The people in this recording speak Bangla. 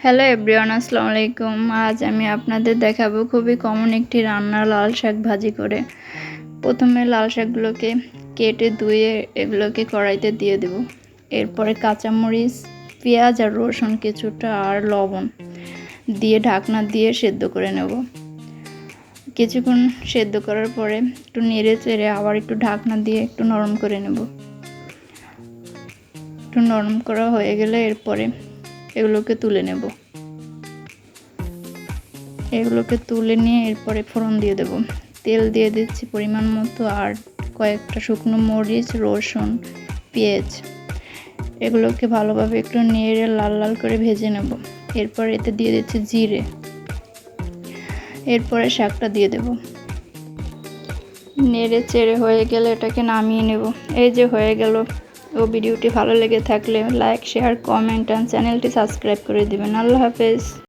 হ্যালো এভরিওয়ান, আসসালামু আলাইকুম। আজ আমি আপনাদের দেখাবো খুবই কমন একটি রান্না, লাল শাক ভাজি করে। প্রথমে লাল শাকগুলোকে কেটে ধুয়ে এগুলোকে কড়াইতে দিয়ে দেব। এরপরে কাঁচামরিচ, পেঁয়াজ আর রসুন কিছুটা আর লবণ দিয়ে ঢাকনা দিয়ে সেদ্ধ করে নেব। কিছুক্ষণ সেদ্ধ করার পরে একটু নেড়ে চেড়ে আবার একটু ঢাকনা দিয়ে একটু নরম করে নেব। একটু নরম করা হয়ে গেলে এরপরে এগুলোকে তুলে নেব। এগুলোকে তুলে নিয়ে এরপরে ফোড়ন দিয়ে দেব। তেল দিয়ে দিচ্ছি পরিমাণ মতো, আর কয়েকটা শুকনো মরিচ, রসুন, পেঁয়াজ এগুলোকে ভালোভাবে একটু নেড়ে লাল লাল করে ভেজে নেব। এরপর এতে দিয়ে দিচ্ছি জিরে। এরপরে শাকটা দিয়ে দেব। নেড়ে চেড়ে হয়ে গেলে এটাকে নামিয়ে নেব। এই যে হয়ে গেল। ভিডিওটি ভালো লেগে থাকলে লাইক, শেয়ার, কমেন্ট আর চ্যানেলটি সাবস্ক্রাইব করে দিবেন। আল্লাহ হাফেজ।